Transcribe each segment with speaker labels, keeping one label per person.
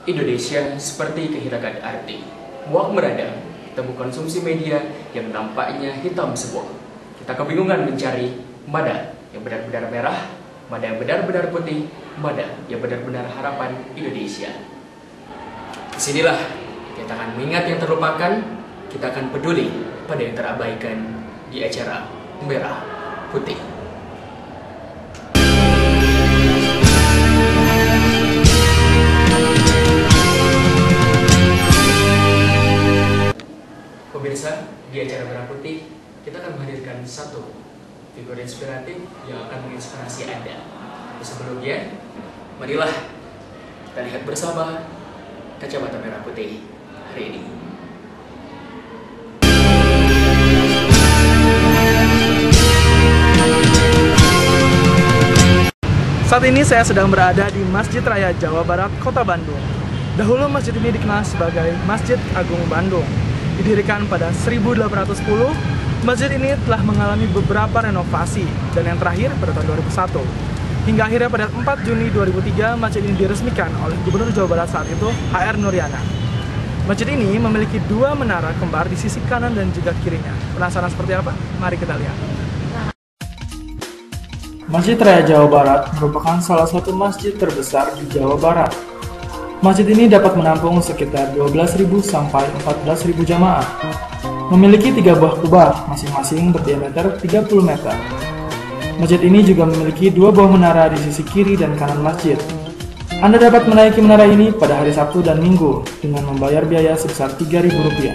Speaker 1: Indonesia seperti kehilangan arti. Muak meradang, temu konsumsi media yang nampaknya hitam semua. Kita kebingungan mencari mana yang benar-benar merah, mana yang benar-benar putih, mana yang benar-benar harapan Indonesia. Disinilah kita akan mengingat yang terlupakan, kita akan peduli pada yang terabaikan di acara Merah Putih. Pemirsa, di acara Merah Putih, kita akan menghadirkan satu figur inspiratif yang akan menginspirasi Anda. Tapi sebelumnya, marilah kita lihat bersama kacamata Merah Putih hari ini.
Speaker 2: Saat ini saya sedang berada di Masjid Raya Jawa Barat, Kota Bandung. Dahulu masjid ini dikenal sebagai Masjid Agung Bandung. Didirikan pada 1810, masjid ini telah mengalami beberapa renovasi dan yang terakhir pada tahun 2001. Hingga akhirnya pada 4 Juni 2003, masjid ini diresmikan oleh Gubernur Jawa Barat saat itu, HR Nuryana. Masjid ini memiliki dua menara kembar di sisi kanan dan juga kirinya. Penasaran seperti apa? Mari kita lihat. Masjid Raya Jawa Barat merupakan salah satu masjid terbesar di Jawa Barat. Masjid ini dapat menampung sekitar 12.000 sampai 14.000 jamaah. Memiliki 3 buah kubah, masing-masing berdiameter 30 meter. Masjid ini juga memiliki 2 buah menara di sisi kiri dan kanan masjid. Anda dapat menaiki menara ini pada hari Sabtu dan Minggu dengan membayar biaya sebesar Rp3.000.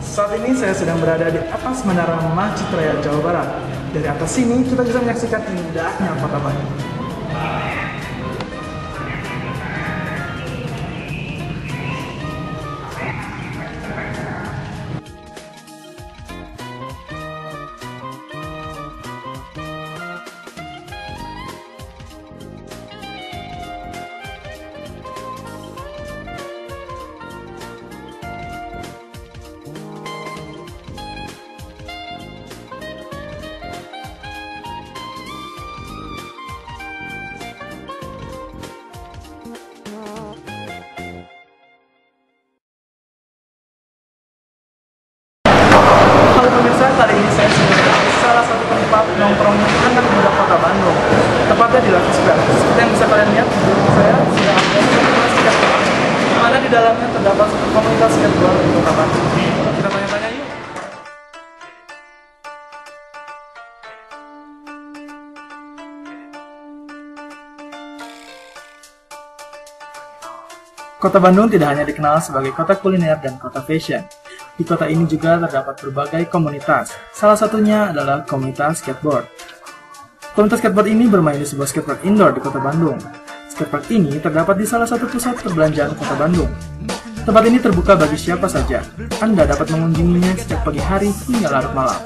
Speaker 2: Saat ini saya sedang berada di atas menara Masjid Raya Jawa Barat. Dari atas sini kita bisa menyaksikan indahnya kota Bandung. Kali ini saya sudah di salah satu tempat nongkrong anak muda Kota Bandung, tepatnya di Lucky Square. Seperti yang bisa kalian lihat, di belakang saya sudah ada komunitas skateboard, di mana di dalamnya terdapat satu komunitas skateboard di Kota Bandung. Kita tanya-tanya yuk. Kota Bandung tidak hanya dikenal sebagai kota kuliner dan kota fashion. Di kota ini juga terdapat berbagai komunitas, salah satunya adalah komunitas skateboard. Komunitas skateboard ini bermain di sebuah skatepark indoor di kota Bandung. Skatepark ini terdapat di salah satu pusat perbelanjaan kota Bandung. Tempat ini terbuka bagi siapa saja. Anda dapat mengunjunginya sejak pagi hari hingga larut malam.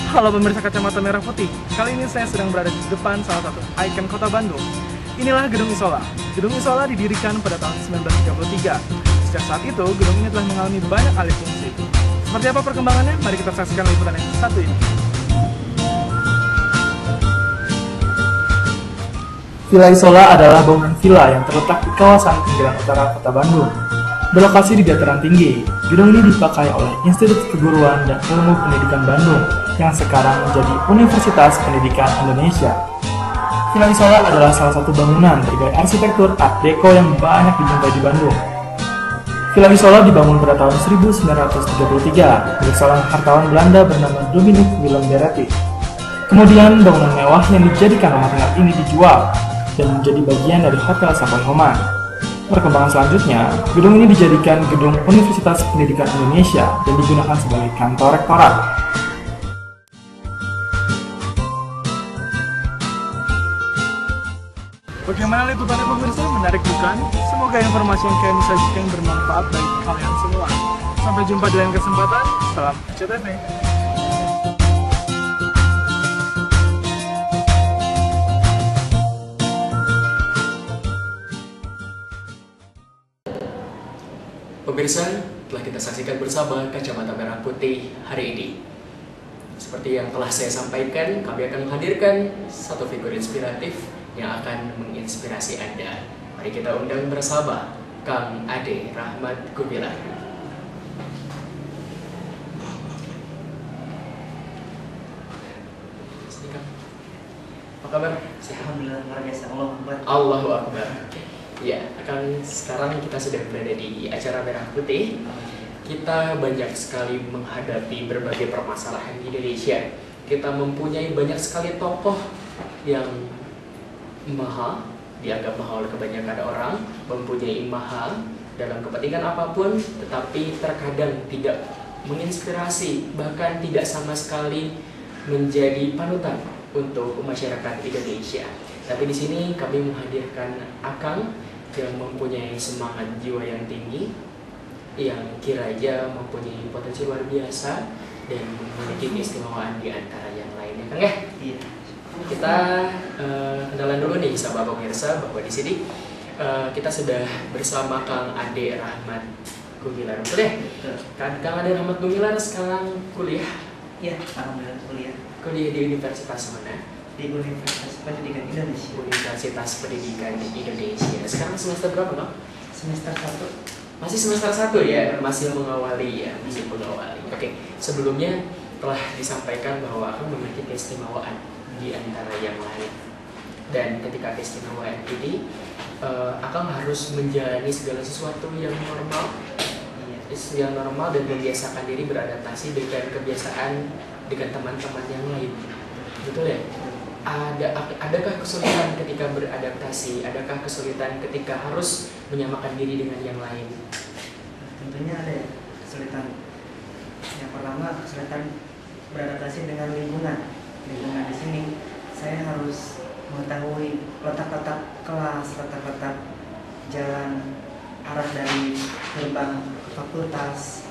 Speaker 2: Halo pemirsa kacamata merah putih, kali ini saya sedang berada di depan salah satu ikon kota Bandung. Inilah Gedung Isola. Gedung Isola didirikan pada tahun 1933. Sejak saat itu, gedung ini telah mengalami banyak alih fungsi. Seperti apa perkembangannya? Mari kita saksikan liputan yang satu ini. Villa Isola adalah bangunan villa yang terletak di kawasan pinggiran utara kota Bandung. Berlokasi di dataran tinggi, gedung ini dipakai oleh Institut Keguruan dan Ilmu Pendidikan Bandung yang sekarang menjadi Universitas Pendidikan Indonesia. Villa Isola adalah salah satu bangunan bergaya arsitektur Art Deco yang banyak dijumpai di Bandung. Villa Isola dibangun pada tahun 1933 oleh seorang hartawan Belanda bernama Dominic Willem Beretti. Kemudian bangunan mewah yang dijadikan rumah tinggal ini dijual dan menjadi bagian dari Hotel Savoy Homan. Perkembangan selanjutnya, gedung ini dijadikan Gedung Universitas Pendidikan Indonesia dan digunakan sebagai kantor rektorat. Bagaimana liputannya pemirsa? Menarik bukan? Semoga informasi yang kami sajikan bermanfaat bagi kalian semua. Sampai jumpa di lain kesempatan. Salam CTV.
Speaker 1: Pemirsa, telah kita saksikan bersama kacamata merah putih hari ini. Seperti seperti yang telah saya sampaikan, kami akan menghadirkan satu figur inspiratif yang akan menginspirasi Anda. Mari kita undang bersama Kang Ade Rahmat Gumilar. Sini Kang. Apa kabar?
Speaker 3: Alhamdulillah, luar biasa. Allahu Akbar.
Speaker 1: Allahu Akbar. Ya, sekarang kita sudah berada di acara Merah Putih. Kita banyak sekali menghadapi berbagai permasalahan di Indonesia. Kita mempunyai banyak sekali tokoh yang mahal, dianggap mahal oleh kebanyakan orang, mempunyai mahal dalam kepentingan apapun, tetapi terkadang tidak menginspirasi, bahkan tidak sama sekali menjadi panutan untuk masyarakat Indonesia. Tapi di sini kami menghadirkan Akang yang mempunyai semangat jiwa yang tinggi, yang kiranya mempunyai potensi luar biasa dan memiliki keistimewaan di antara yang lainnya, Kang ya.
Speaker 3: Iya.
Speaker 1: Kita kenalan dulu nih sahabat pemirsa bahwa di sini kita sudah bersama Kang Ade Rahmat Gumilar. Betul ya?
Speaker 3: Betul.
Speaker 1: Kang Ade Rahmat Gumilar sekarang kuliah.
Speaker 3: Iya, alhamdulillah kuliah
Speaker 1: Kuliah di universitas mana?
Speaker 3: di Universitas Pendidikan Indonesia.
Speaker 1: Universitas Pendidikan Indonesia. Sekarang semester berapa, Bang?
Speaker 3: Semester 1.
Speaker 1: Masih semester 1 ya, masih mengawali ya, masih mengawali. Oke, sebelumnya telah disampaikan bahwa Akang memiliki keistimewaan di antara yang lain. Dan ketika keistimewaan ini, Akang harus menjalani segala sesuatu yang normal,
Speaker 3: Iya.
Speaker 1: dan membiasakan diri beradaptasi dengan kebiasaan dengan teman-teman yang lain. Betul ya? Adakah kesulitan ketika beradaptasi? Adakah kesulitan ketika harus menyamakan diri dengan yang lain?
Speaker 3: Tentunya ada ya kesulitan. Yang pertama, kesulitan beradaptasi dengan lingkungan. Lingkungan di sini saya harus mengetahui letak-letak kelas, letak-letak jalan, arah dari gerbang ke fakultas.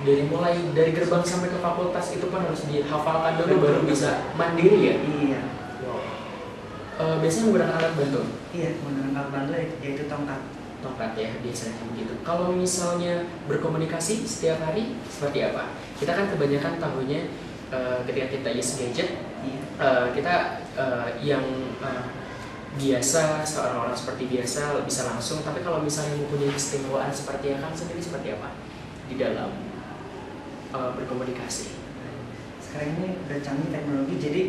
Speaker 1: Mulai dari gerbang sampai ke fakultas itu kan harus dihafalkan dulu baru bisa mandiri ya?
Speaker 3: Iya.
Speaker 1: Biasanya menggunakan alat bantu?
Speaker 3: Iya, menggunakan alat bantu yaitu tongkat.
Speaker 1: Tongkat ya, biasanya begitu. Kalau misalnya berkomunikasi setiap hari seperti apa? Kita kan kebanyakan tahunya ketika kita use gadget,
Speaker 3: Iya.
Speaker 1: kita yang biasa, seorang orang seperti biasa bisa langsung. Tapi kalau misalnya mempunyai keistimewaan seperti Akang sendiri seperti apa di dalam berkomunikasi?
Speaker 3: Sekarang ini udah canggih teknologi, jadi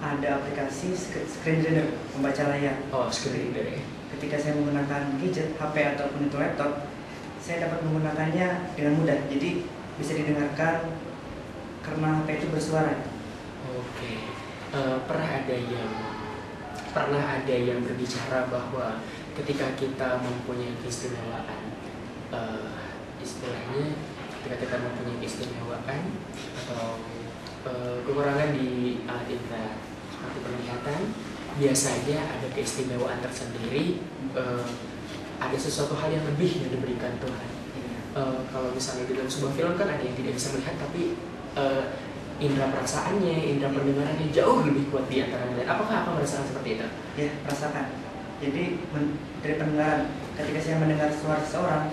Speaker 3: ada aplikasi screen reader, pembaca layar.
Speaker 1: Oh, screen reader ya.
Speaker 3: Ketika saya menggunakan gadget, HP ataupun itu laptop, saya dapat menggunakannya dengan mudah. Jadi bisa didengarkan karena HP itu bersuara.
Speaker 1: Oke. Pernah ada yang berbicara bahwa ketika kita mempunyai keistimewaan, istilahnya ketika kita mempunyai keistimewaan atau kekurangan di alat indera seperti penglihatan, biasanya ada keistimewaan tersendiri, ada sesuatu hal yang lebih yang diberikan Tuhan. Kalau misalnya di dalam sebuah film kan ada yang tidak bisa melihat, tapi indera perasaannya, indera pendengarannya jauh lebih kuat di antara yang lain. Apakah Akang merasakan seperti itu?
Speaker 3: Ya, rasakan. Jadi dari pendengaran, ketika saya mendengar suara seseorang,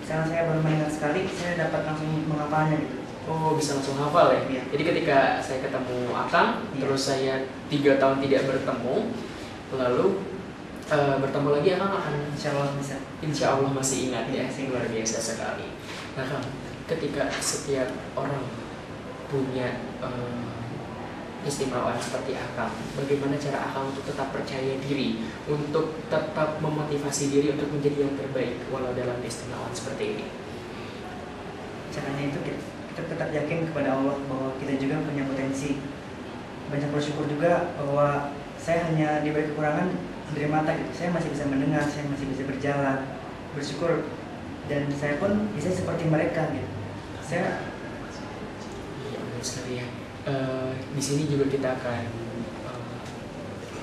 Speaker 3: misalnya saya baru mendengar sekali, saya dapat langsung menghafalnya gitu.
Speaker 1: Oh, bisa langsung hafal ya?
Speaker 3: Iya.
Speaker 1: Jadi ketika saya ketemu Akang,
Speaker 3: Iya.
Speaker 1: terus saya 3 tahun tidak bertemu, lalu bertemu lagi Akang akan insya Allah masih ingat ya.
Speaker 3: Iya.
Speaker 1: Luar biasa sekali. Nah Kang, ketika setiap orang punya keistimewaan seperti Akang, bagaimana cara Akang untuk tetap percaya diri, untuk tetap memotivasi diri untuk menjadi yang terbaik walau dalam keistimewaan seperti ini?
Speaker 3: Caranya itu kita tetap yakin kepada Allah bahwa kita juga punya potensi. Banyak bersyukur juga bahwa saya hanya diberi kekurangan dari mata gitu. Saya masih bisa mendengar, saya masih bisa berjalan. Bersyukur, dan saya pun bisa seperti mereka gitu. Saya
Speaker 1: benar sekali ya. Di sini juga kita akan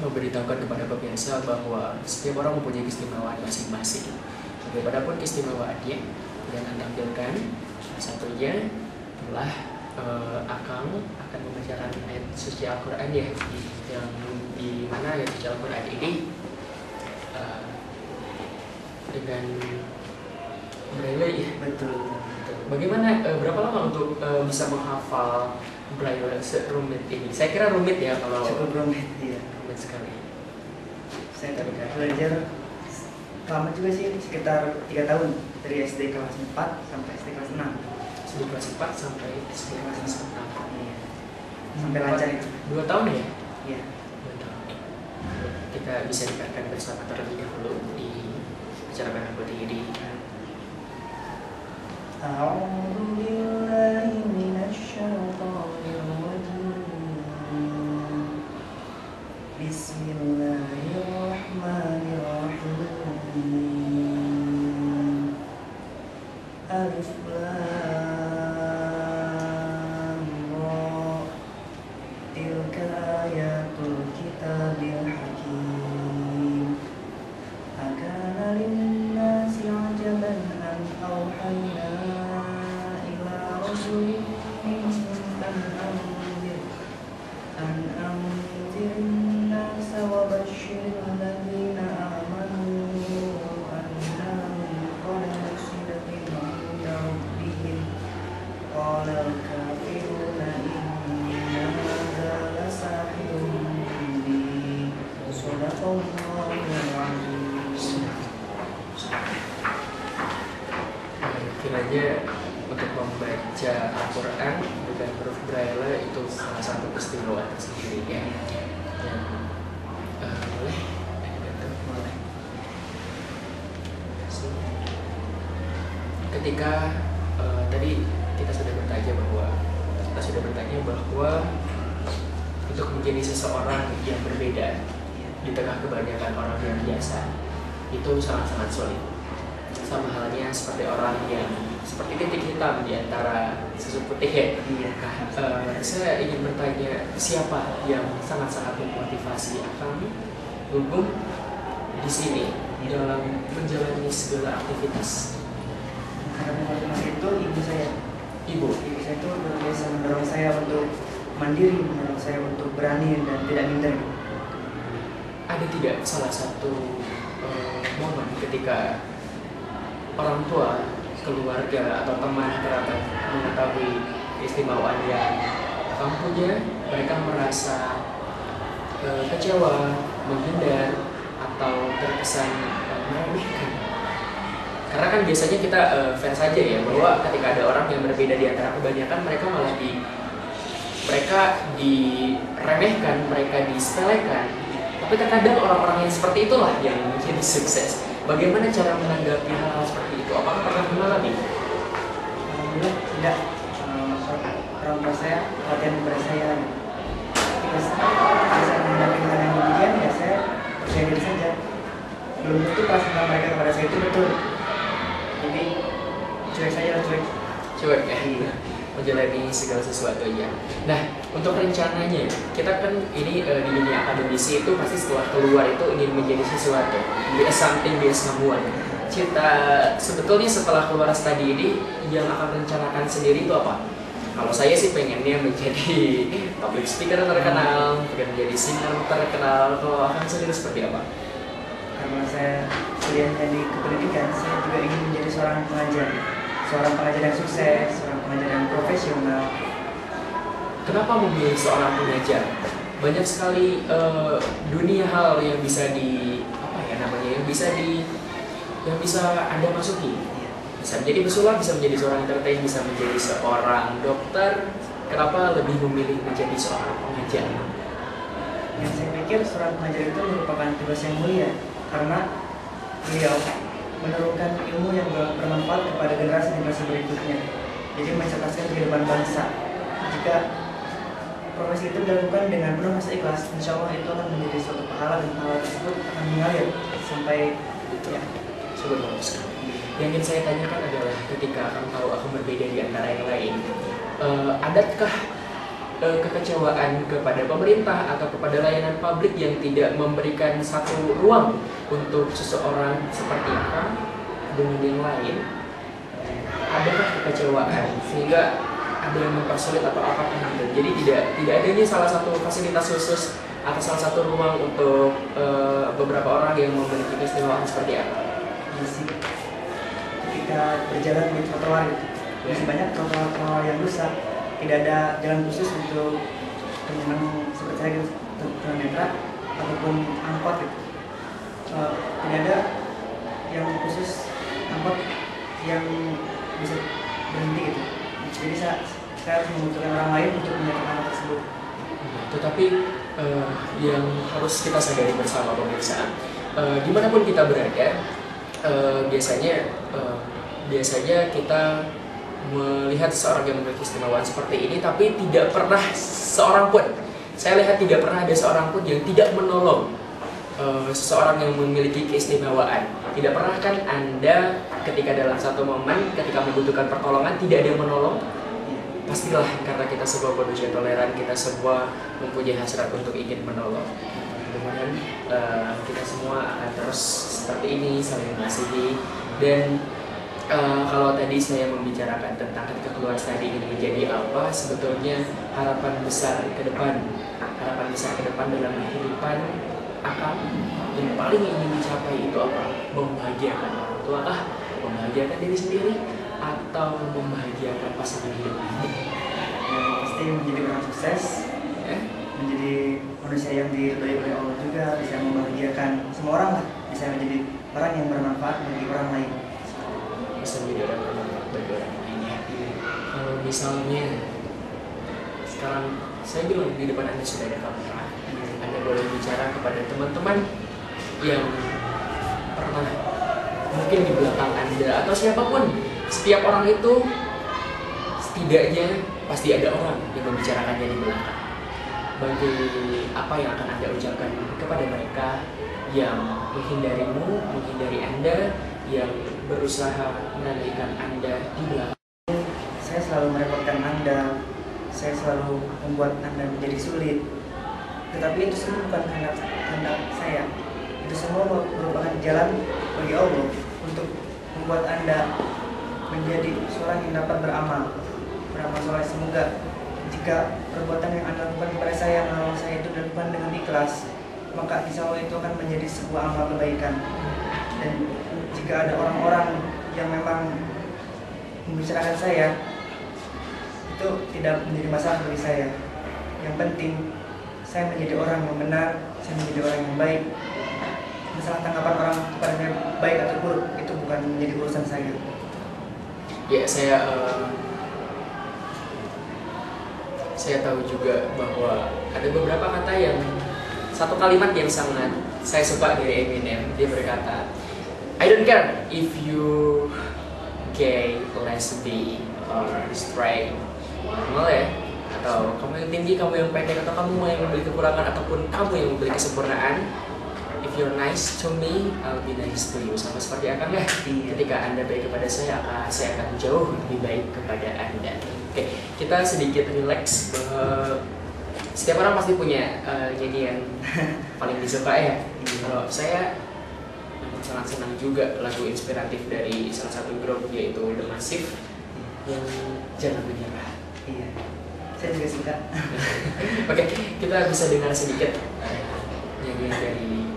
Speaker 1: memberitahukan kepada pemirsa bahwa setiap orang mempunyai keistimewaan masing-masing. Bagaimanapun keistimewaannya, kita akan tampilkan satunya adalah Akang akan membacakan ayat suci Al-Quran ya, yang di mana ayat suci Al-Quran ini dengan braille ya.
Speaker 3: betul.
Speaker 1: Bagaimana berapa lama untuk bisa menghafal Braille serumit ini? Saya kira rumit ya kalau
Speaker 3: Cukup rumit, iya.
Speaker 1: rumit sekali.
Speaker 3: Saya belajar lama juga sih, sekitar 3 tahun dari SD kelas 4 sampai SD kelas 6.
Speaker 1: SD kelas 4 sampai SD kelas 6.
Speaker 3: Iya. Sampai lancar itu.
Speaker 1: 2 tahun ya?
Speaker 3: Iya.
Speaker 1: 2 tahun. Kita bisa dengarkan bersama terlebih dahulu di acara Merah Putih ini.
Speaker 3: A'udzu billahi minasy syaithanir rajim. Bismillahirrahmanirrahim. Alif lam ra. Tilka ayatul kitabil hakim. Akana linnasi ajaban an awhayna ila rasulin minhum an anzirin nasa wa basyiril ladzina amanu annahum qad nusilatin 'inda rabbihim qala al-kafiruna inna hadza lasahirun mubin. Shadaqallahul 'azim.
Speaker 1: Kiranya untuk membaca Al-Quran dengan huruf Braille itu salah satu keistimewaan tersendiri ya. Dan boleh, boleh. Ketika tadi kita sudah bertanya bahwa untuk menjadi seseorang yang berbeda di tengah kebanyakan orang yang biasa itu sangat-sangat sulit. Sama halnya seperti orang yang seperti titik hitam di antara susu putih ya.
Speaker 3: Iya.
Speaker 1: Saya ingin bertanya, siapa yang sangat-sangat memotivasi Akang Gugum di sini dalam menjalani segala aktivitas?
Speaker 3: Karena motivasi itu ibu saya.
Speaker 1: Ibu
Speaker 3: Saya itu luar biasa mendorong saya untuk mandiri, mendorong saya untuk berani dan tidak minder.
Speaker 1: ada tidak salah satu momen ketika orang tua, keluarga atau teman kerabat mengetahui keistimewaan yang kamu punya, mereka merasa kecewa, menghindar, atau terkesan meremehkan? Karena kan biasanya kita fair saja ya, bahwa ketika ada orang yang berbeda di antara kebanyakan, mereka malah diremehkan, mereka disepelekan. Tapi terkadang orang-orang yang seperti itulah yang menjadi sukses. Bagaimana cara menanggapi hal seperti itu? Apakah pernah mengalami?
Speaker 3: Alhamdulillah tidak. Orang tua saya latihan kepada saya. Ketika saya menghadapi hal yang demikian, ya saya percaya diri saja. Belum tentu perasaan mereka kepada saya itu betul. Jadi cuek saja lah, cuek.
Speaker 1: Cuek ya? Menjalani segala sesuatunya. Nah, untuk rencananya, kita kan ini di dunia akademisi itu pasti setelah keluar itu ingin menjadi sesuatu, be something, be someone. Sebetulnya setelah keluar studi ini, yang akan rencanakan sendiri itu apa? Kalau saya sih pengennya menjadi public speaker terkenal, pengen menjadi singer terkenal. Kalau akan sendiri seperti apa?
Speaker 3: Karena saya kuliahnya di kependidikan, saya juga ingin menjadi seorang pengajar yang sukses, seorang pengajar yang profesional.
Speaker 1: Kenapa memilih seorang pengajar? Banyak sekali dunia hal yang bisa yang bisa Anda masuki. Bisa menjadi pesulap, bisa menjadi seorang entertain, bisa menjadi seorang dokter. Kenapa lebih memilih menjadi seorang pengajar?
Speaker 3: Yang saya pikir seorang pengajar itu merupakan tugas yang mulia, karena beliau menurunkan ilmu yang bermanfaat kepada generasi berikutnya. Jadi mencerdaskan kehidupan bangsa. Jika profesi itu dilakukan dengan penuh rasa ikhlas, insya Allah itu akan menjadi suatu pahala, dan pahala tersebut akan mengalir sampai ya.
Speaker 1: Sebenarnya sekali. Yang ingin saya tanyakan adalah ketika kamu tahu akan berbeda di antara yang lain, adakah kekecewaan kepada pemerintah atau kepada layanan publik yang tidak memberikan satu ruang untuk seseorang seperti Akang dengan yang lain? Adakah kekecewaan sehingga ada yang mempersulit atau apapun gitu? Jadi tidak adanya salah satu fasilitas khusus atau salah satu ruang untuk beberapa orang yang memiliki keistimewaan seperti apa?
Speaker 3: Masih ketika berjalan di trotoar gitu, masih banyak trotoar yang rusak, tidak ada jalan khusus untuk penyandang seperti saya gitu, tunanetra ataupun angkot gitu. Tidak ada yang khusus angkot yang bisa berhenti gitu. Jadi saya harus membutuhkan orang lain untuk menyatakan hal tersebut.
Speaker 1: Tetapi yang harus kita sadari bersama pemirsa, dimanapun kita berada, biasanya kita melihat seorang yang memiliki keistimewaan seperti ini, tapi tidak pernah seorang pun, saya lihat tidak pernah ada seorang pun yang tidak menolong seseorang yang memiliki keistimewaan. Tidak pernah kan Anda ketika dalam satu momen, ketika membutuhkan pertolongan, tidak ada yang menolong? Pastilah karena kita semua manusia toleran, kita semua mempunyai hasrat untuk ingin menolong. Mudah-mudahan kita semua akan terus seperti ini, saling mengasihi. Dan kalau tadi saya membicarakan tentang ketika keluar studi ini menjadi apa, sebetulnya harapan besar ke depan dalam kehidupan akal yang paling ingin dicapai itu apa? Membahagiakan orang tua kah? Membahagiakan diri sendiri? Atau membahagiakan pasangan hidup?
Speaker 3: Yang pasti menjadi orang sukses, menjadi manusia yang diridhoi oleh Allah juga, bisa membahagiakan semua orang lah, bisa menjadi orang yang bermanfaat bagi orang lain.
Speaker 1: Bisa menjadi orang bermanfaat bagi orang lain. Kalau misalnya sekarang saya bilang di depan Anda sudah ada kamera, Anda boleh bicara kepada teman-teman yang pernah mungkin di belakang Anda atau siapapun. Setiap orang itu setidaknya pasti ada orang yang membicarakannya di belakang. Bagi apa yang akan Anda ucapkan kepada mereka yang menghindari Anda, yang berusaha menandaikan Anda di belakang?
Speaker 3: Saya selalu merepotkan Anda, saya selalu membuat Anda menjadi sulit. Tetapi itu semua bukan kehendak saya. Itu semua merupakan jalan bagi Allah untuk membuat Anda menjadi seorang yang dapat beramal soleh. Semoga jika perbuatan yang Anda lakukan kepada saya, menolong saya itu dilakukan dengan ikhlas, maka insya Allah itu akan menjadi sebuah amal kebaikan. Dan jika ada orang-orang yang memang membicarakan saya, itu tidak menjadi masalah bagi saya. Yang penting saya menjadi orang yang benar, saya menjadi orang yang baik. Masalah tanggapan orang kepada saya baik atau buruk itu bukan menjadi urusan saya.
Speaker 1: Ya, saya tahu juga bahwa ada beberapa kata yang, satu kalimat yang sangat saya suka dari Eminem. Dia berkata, I don't care if you gay, lesbian, or straight, normal ya, atau kamu yang tinggi, kamu yang pendek, atau kamu yang memiliki kekurangan, ataupun kamu yang memiliki kesempurnaan. If you're nice to me, I'll be nice to you. Sama seperti Akang ya, ketika Anda baik kepada saya akan jauh lebih baik kepada Anda. Oke, kita sedikit relax. Setiap orang pasti punya nyanyian paling disuka ya. Kalau saya sangat senang juga lagu inspiratif dari salah satu grup, yaitu The Massive, yang Jangan Menyerah.
Speaker 3: Iya, saya juga suka.
Speaker 1: Oke, kita bisa dengar sedikit nyanyian dari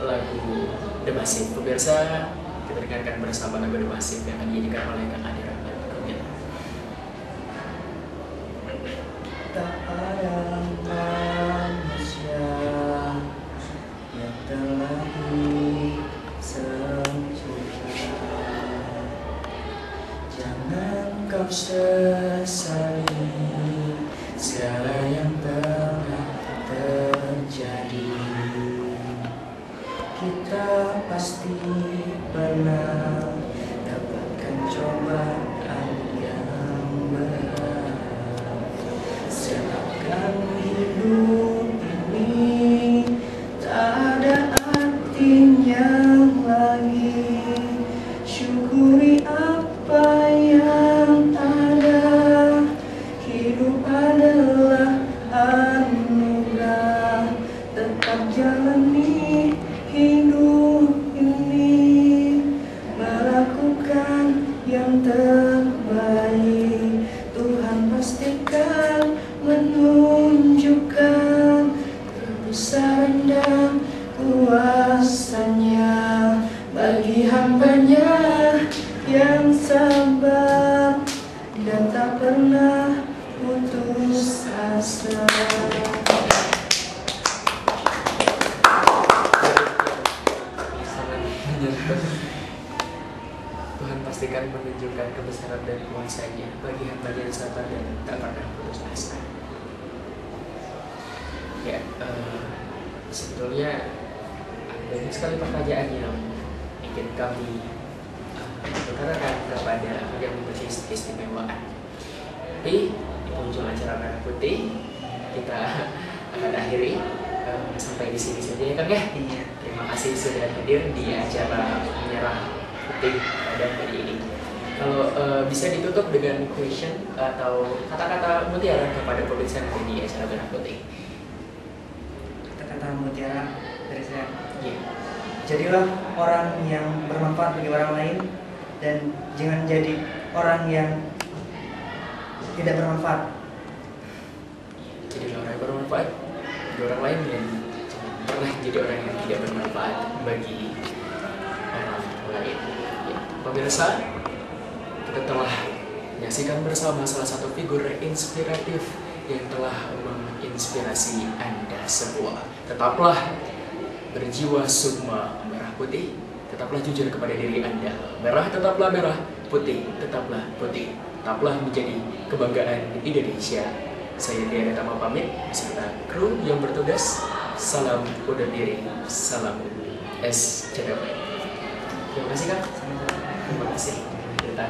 Speaker 1: lagu The Massive. Pemirsa, kita dengarkan bersama lagu The Massive yang akan dinyanyikan oleh Kang Adi Rahman.
Speaker 3: Tak ada manusia yang terlahir sempurna. Jangan kau sesali segala yang telah terjadi. Kita pasti pernah dapatkan cobaan yang berat. Seakan hidup ini tak ada artinya lagi. Syukuri apa yang ada. Hidup adalah anugerah. Tetap jalani hidup ini, melakukan yang terbaik. Tuhan pastikan menunjukkan kebesaran dan kuasanya bagi hambanya yang sabar dan tak pernah putus asa.
Speaker 1: Sangat menyentuh. Tuhan pastikan menunjukkan kebesaran dan kuasa-Nya bagi hamba-Nya yang sabar dan tak pernah putus asa. Ya, sebetulnya banyak sekali pertanyaan yang ingin kami utarakan kepada yang memiliki keistimewaan. Tapi di penghujung acara Merah Putih kita akan akhiri sampai di sini saja ya Kang ya.
Speaker 3: Iya.
Speaker 1: Terima kasih sudah hadir di acara Merah Putih pada hari ini. Kalau bisa ditutup dengan question atau kata-kata mutiara kepada pemirsa yang ada di acara Merah Putih.
Speaker 3: Kata-kata mutiara dari saya.
Speaker 1: Iya.
Speaker 3: Jadilah orang yang bermanfaat bagi orang lain dan jangan jadi orang yang tidak bermanfaat.
Speaker 1: Jadi orang yang bermanfaat bagi orang lain dan jangan pernah jadi orang yang tidak bermanfaat bagi orang lain. Ya, pemirsa, kita telah menyaksikan bersama salah satu figur inspiratif yang telah menginspirasi Anda semua. Tetaplah berjiwa sukma merah putih, tetaplah jujur kepada diri Anda. Merah tetaplah merah, putih tetaplah putih. Tetaplah menjadi kebanggaan Indonesia. Saya Diana Tama pamit beserta kru yang bertugas. Salam undur diri, salam SCDP. Terima kasih Kang. Terima kasih. Kita